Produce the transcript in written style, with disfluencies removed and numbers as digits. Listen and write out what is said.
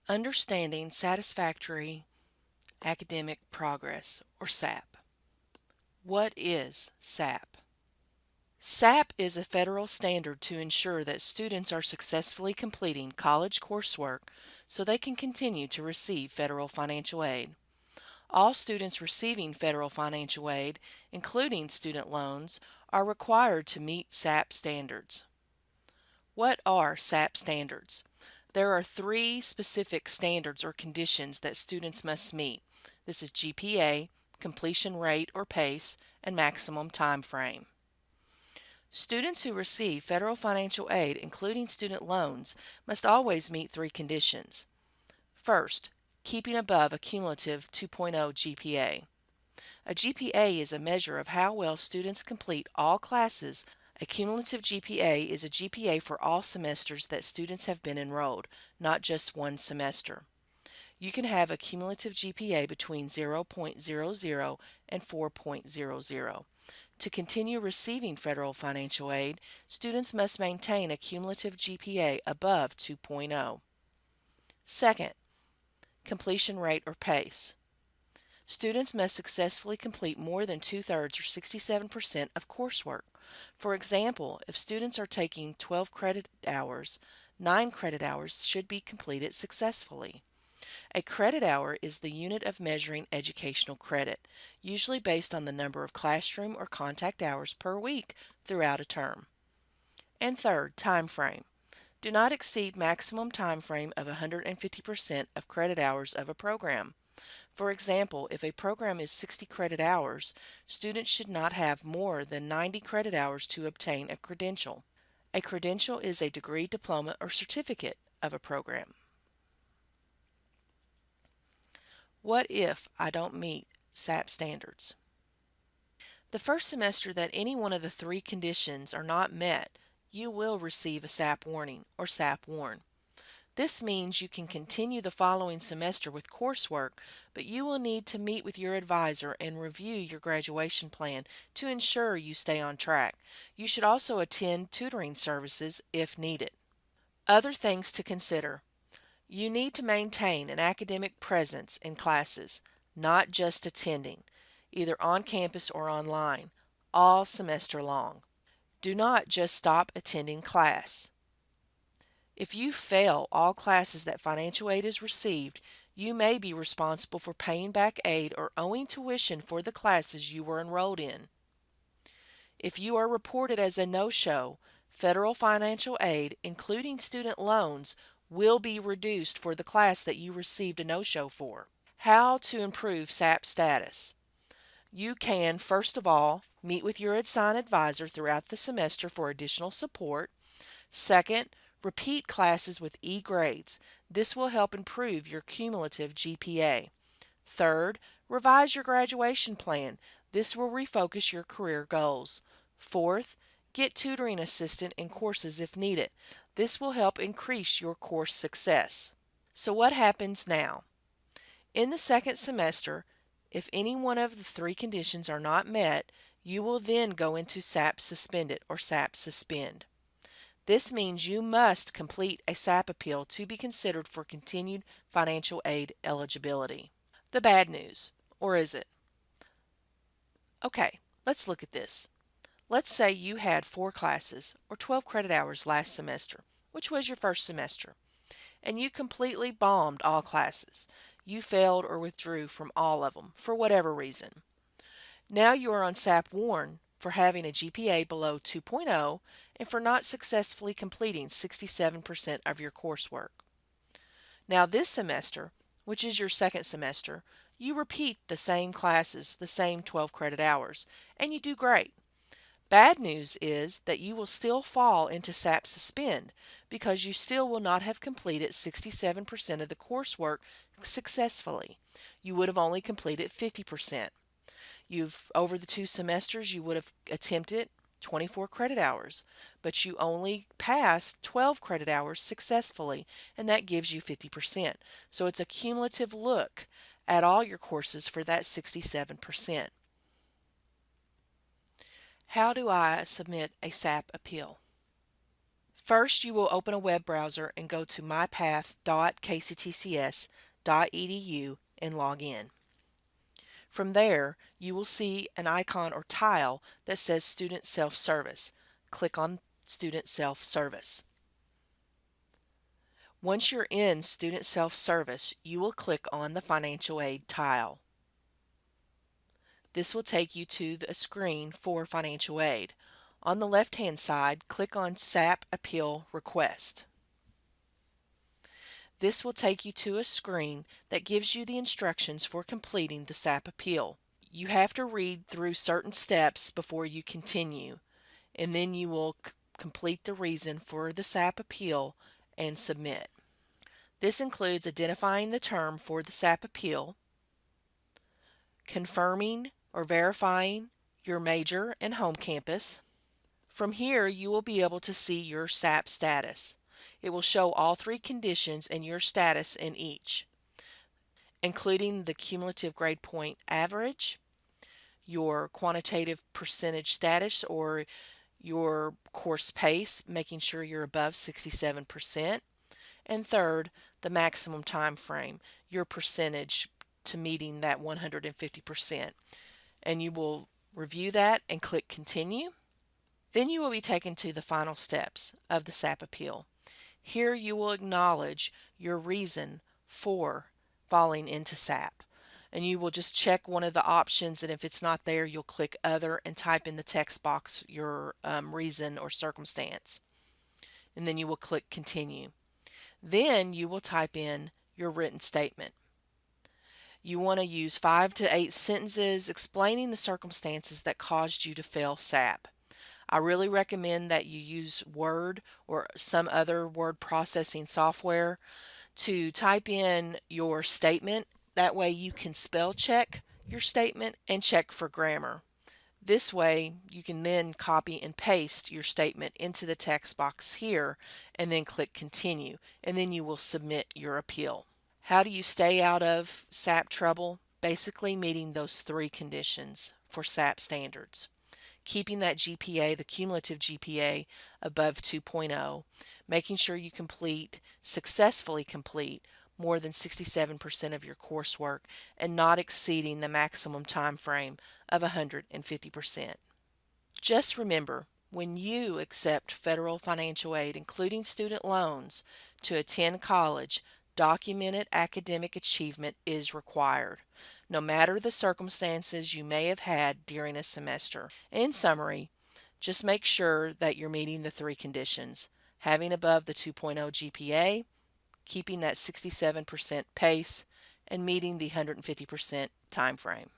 Understanding Satisfactory Academic Progress, or SAP. What is SAP? SAP is a federal standard to ensure that students are successfully completing college coursework so they can continue to receive federal financial aid. All students receiving federal financial aid, including student loans, are required to meet SAP standards. What are SAP standards? There are three specific standards or conditions that students must meet. This is GPA, completion rate or pace, and maximum time frame. Students who receive federal financial aid, including student loans, must always meet three conditions. First, keeping above a cumulative 2.0 GPA. A GPA is a measure of how well students complete all classes. A cumulative GPA is a GPA for all semesters that students have been enrolled, not just one semester. You can have a cumulative GPA between 0.00 and 4.00. To continue receiving federal financial aid, students must maintain a cumulative GPA above 2.0. Second, completion rate or pace. Students must successfully complete more than 2/3 or 67% of coursework. For example, if students are taking 12 credit hours, 9 credit hours should be completed successfully. A credit hour is the unit of measuring educational credit, usually based on the number of classroom or contact hours per week throughout a term. And third, time frame. Do not exceed maximum time frame of 150% of credit hours of a program. For example, if a program is 60 credit hours, students should not have more than 90 credit hours to obtain a credential. A credential is a degree, diploma, or certificate of a program. What if I don't meet SAP standards? The first semester that any one of the three conditions are not met, you will receive a SAP warning or SAP warn. This means you can continue the following semester with coursework, but you will need to meet with your advisor and review your graduation plan to ensure you stay on track. You should also attend tutoring services if needed. Other things to consider. You need to maintain an academic presence in classes, not just attending, either on campus or online, all semester long. Do not just stop attending class. If you fail all classes that financial aid is received, you may be responsible for paying back aid or owing tuition for the classes you were enrolled in. If you are reported as a no-show, federal financial aid, including student loans, will be reduced for the class that you received a no-show for. How to improve SAP status? You can, first of all, meet with your assigned advisor throughout the semester for additional support. Second, repeat classes with E grades. This will help improve your cumulative GPA. Third, revise your graduation plan. This will refocus your career goals. Fourth, get tutoring assistant in courses if needed. This will help increase your course success. So what happens now? In the second semester, if any one of the three conditions are not met, you will then go into SAP Suspended or SAP Suspend. This means you must complete a SAP appeal to be considered for continued financial aid eligibility. The bad news, or is it? Okay, let's look at this. Let's say you had 4 classes or 12 credit hours last semester, which was your first semester, and you completely bombed all classes. You failed or withdrew from all of them for whatever reason. Now you are on SAP Warn for having a GPA below 2.0 and for not successfully completing 67% of your coursework. Now this semester, which is your second semester, you repeat the same classes, the same 12 credit hours, and you do great. Bad news is that you will still fall into SAP Suspend because you still will not have completed 67% of the coursework successfully. You would have only completed 50%. Over the 2 semesters, you would have attempted 24 credit hours, but you only passed 12 credit hours successfully, and that gives you 50%. So it's a cumulative look at all your courses for that 67%. How do I submit a SAP appeal? First, you will open a web browser and go to mypath.kctcs.edu and log in. From there, you will see an icon or tile that says Student Self-Service. Click on Student Self-Service. Once you're in Student Self-Service, you will click on the Financial Aid tile. This will take you to a screen for financial aid. On the left-hand side, click on SAP Appeal Request. This will take you to a screen that gives you the instructions for completing the SAP appeal. You have to read through certain steps before you continue, and then you will complete the reason for the SAP appeal and submit. This includes identifying the term for the SAP appeal, confirming or verifying your major and home campus. From here, you will be able to see your SAP status. It will show all three conditions and your status in each, including the cumulative grade point average, your quantitative percentage status or your course pace, making sure you're above 67%, and third, the maximum time frame, your percentage to meeting that 150%. And you will review that and click continue. Then you will be taken to the final steps of the SAP appeal. Here you will acknowledge your reason for falling into SAP. And you will just check one of the options, and if it's not there, you'll click other and type in the text box your reason or circumstance. And then you will click continue. Then you will type in your written statement. You want to use 5 to 8 sentences explaining the circumstances that caused you to fail SAP. I really recommend that you use Word or some other word processing software to type in your statement. That way you can spell check your statement and check for grammar. This way you can then copy and paste your statement into the text box here and then click continue, and then you will submit your appeal. How do you stay out of SAP trouble? Basically meeting those three conditions for SAP standards. Keeping that GPA, the cumulative GPA, above 2.0, making sure you successfully complete more than 67% of your coursework, and not exceeding the maximum time frame of 150%. Just remember, when you accept federal financial aid, including student loans, to attend college, documented academic achievement is required, no matter the circumstances you may have had during a semester. In summary, just make sure that you're meeting the three conditions: having above the 2.0 GPA, keeping that 67% pace, and meeting the 150% time frame.